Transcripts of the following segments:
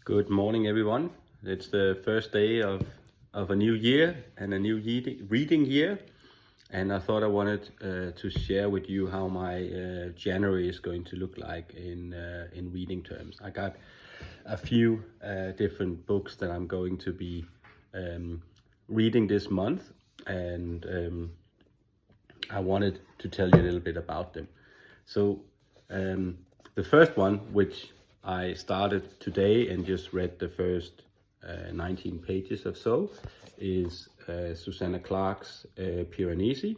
Good morning, everyone. It's the first day of a new year and a new reading year. And I thought I wanted to share with you how my January is going to look like in reading terms. I got a few different books that I'm going to be reading this month, and I wanted to tell you a little bit about them. So the first one, which I started today and just read the first 19 pages or so, is Susanna Clarke's Piranesi.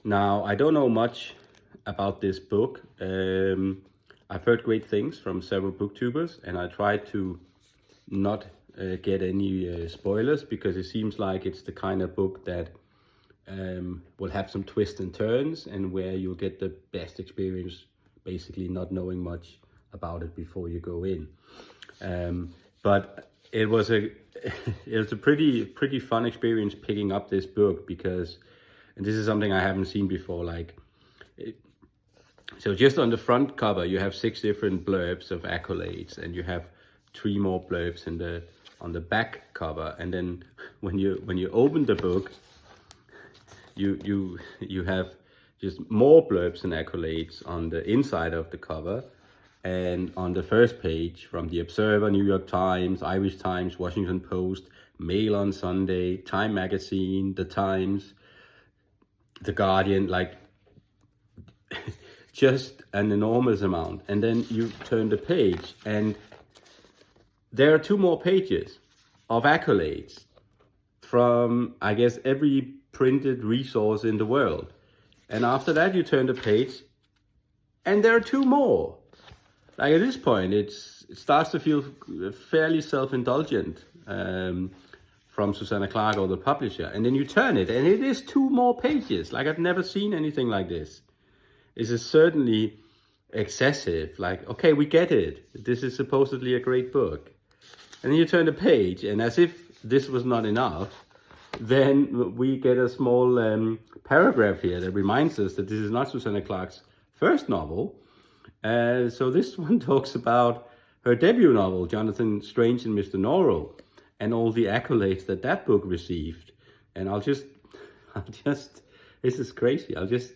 Now, I don't know much about this book. I've heard great things from several booktubers, and I tried to not get any spoilers, because it seems like it's the kind of book that will have some twists and turns, and where you'll get the best experience basically not knowing much about it before you go in. But it was a pretty fun experience picking up this book, because, and this is something I haven't seen before, so just on the front cover you have 6 different blurbs of accolades, and you have 3 more blurbs on the back cover, and then when you open the book, you have just more blurbs and accolades on the inside of the cover. And on the first page, from the Observer, New York Times, Irish Times, Washington Post, Mail on Sunday, Time Magazine, The Times, The Guardian, like just an enormous amount. And then you turn the page, and there are 2 more pages of accolades from, I guess, every printed resource in the world. And after that, you turn the page, and there are 2 more. Like, at this point, it starts to feel fairly self-indulgent from Susanna Clarke, or the publisher. And then you turn it, and it is 2 more pages. Like, I've never seen anything like this. This is certainly excessive. Like, okay, we get it. This is supposedly a great book. And then you turn the page, and as if this was not enough, then we get a small paragraph here that reminds us that this is not Susanna Clarke's first novel. So this one talks about her debut novel, Jonathan Strange and Mr. Norrell, and all the accolades that book received. And I'll just, this is crazy. I'll just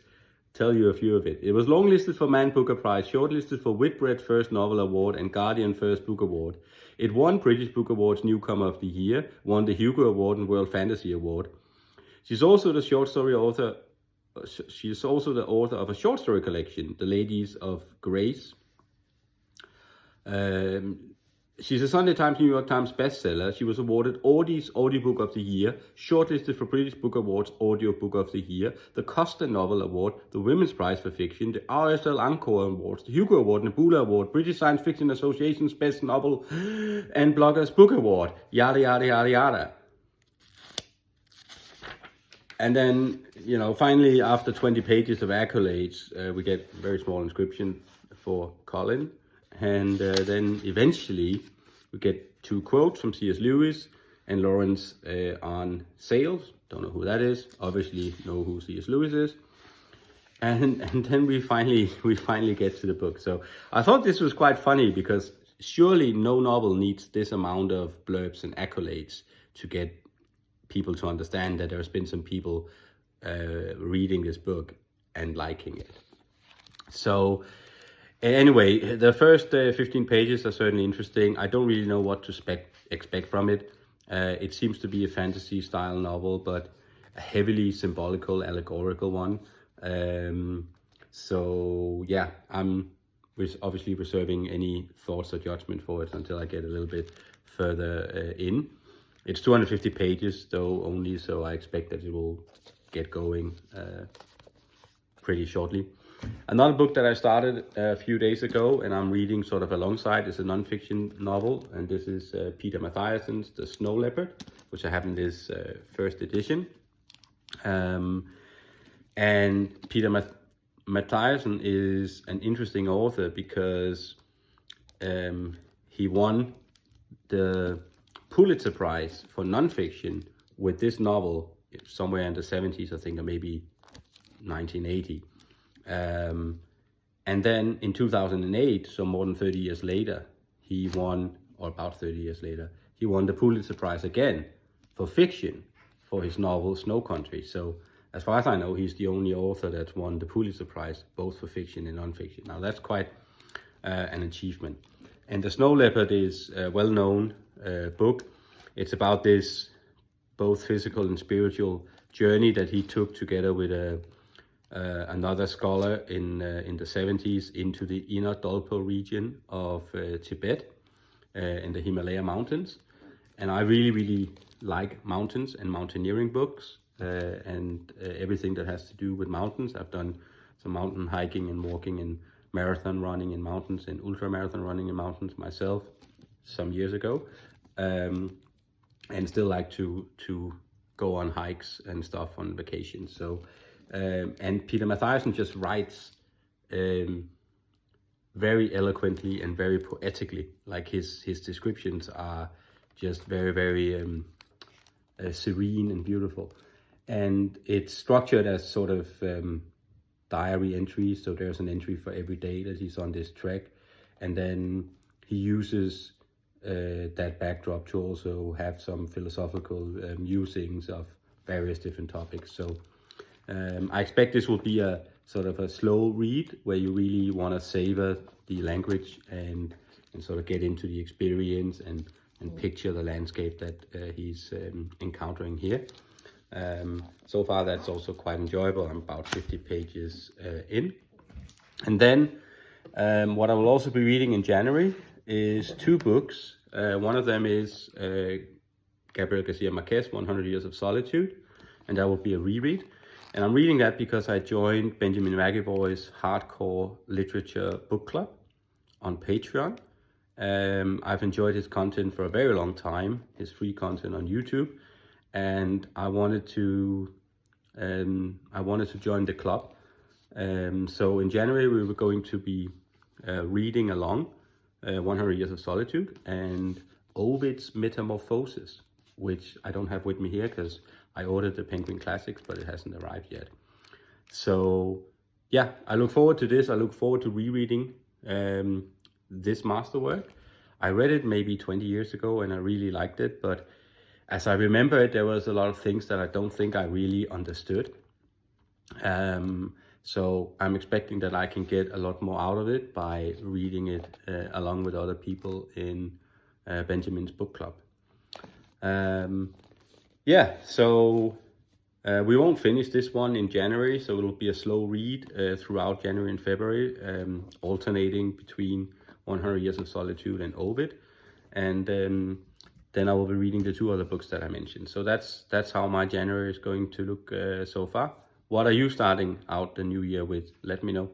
tell you a few of it. It was longlisted for Man Booker Prize, shortlisted for Whitbread First Novel Award and Guardian First Book Award. It won British Book Awards Newcomer of the Year, won the Hugo Award and World Fantasy Award. She's also the author of a short story collection, The Ladies of Grace. She's a Sunday Times, New York Times bestseller. She was awarded Audie's Audiobook of the Year, shortlisted for British Book Awards Audiobook of the Year, the Costa Novel Award, the Women's Prize for Fiction, the RSL Encore Awards, the Hugo Award, Nebula Award, British Science Fiction Association's Best Novel, and Bloggers Book Award. Yada, yada, yada, yada. And then, finally, after 20 pages of accolades, we get a very small inscription for Colin. And then eventually we get 2 quotes from C.S. Lewis and Lawrence on sales. Don't know who that is. Obviously know who C.S. Lewis is. And then we finally get to the book. So I thought this was quite funny, because surely no novel needs this amount of blurbs and accolades to get people to understand that there's been some people reading this book and liking it. So anyway, the first 15 pages are certainly interesting. I don't really know what to expect from it. It seems to be a fantasy style novel, but a heavily symbolical, allegorical one. So yeah, I'm obviously reserving any thoughts or judgment for it until I get a little bit further in. It's 250 pages though only, so I expect that it will get going pretty shortly. Another book that I started a few days ago and I'm reading sort of alongside is a non-fiction novel, and this is Peter Mathiasen's The Snow Leopard, which I have in this first edition. And Peter Mathiasen is an interesting author because he won the Pulitzer Prize for non-fiction with this novel somewhere in the 70s, I think, or maybe 1980. And then in 2008, so more than 30 years later, he won or about 30 years later, he won the Pulitzer Prize again for fiction for his novel Snow Country. So as far as I know, he's the only author that's won the Pulitzer Prize, both for fiction and nonfiction. Now that's quite an achievement. And The Snow Leopard is a well-known book. It's about this both physical and spiritual journey that he took together with another scholar in the 70s into the inner Dolpo region of Tibet in the Himalaya mountains. And I really, really like mountains and mountaineering books and everything that has to do with mountains. I've done some mountain hiking and walking and marathon running in mountains and ultra marathon running in mountains myself some years ago, and still like to go on hikes and stuff on vacation. So and Peter Mathiasen just writes very eloquently and very poetically. Like his descriptions are just very, very serene and beautiful. And it's structured as sort of diary entries. So there's an entry for every day that he's on this trek. And then he uses that backdrop to also have some philosophical musings of various different topics. So I expect this will be a sort of a slow read where you really want to savor the language and sort of get into the experience and picture the landscape that he's encountering here. So far that's also quite enjoyable. I'm about 50 pages in. And then what I will also be reading in January is two books. One of them is Gabriel Garcia Marquez, 100 Years of Solitude, and that will be a reread. And I'm reading that because I joined Benjamin McAvoy's Hardcore Literature Book Club on Patreon. I've enjoyed his content for a very long time, his free content on YouTube, and I wanted to join the club. So in January we were going to be reading along 100 Years of Solitude and Ovid's Metamorphosis, which I don't have with me here because I ordered the Penguin Classics, but it hasn't arrived yet. So yeah, I look forward to this. I look forward to rereading this masterwork. I read it maybe 20 years ago and I really liked it, but as I remember it, there was a lot of things that I don't think I really understood. So I'm expecting that I can get a lot more out of it by reading it along with other people in Benjamin's book club. Yeah, so we won't finish this one in January, so it'll be a slow read throughout January and February, alternating between 100 Years of Solitude and Ovid. And then I will be reading the two other books that I mentioned. So that's how my January is going to look so far. What are you starting out the new year with? Let me know.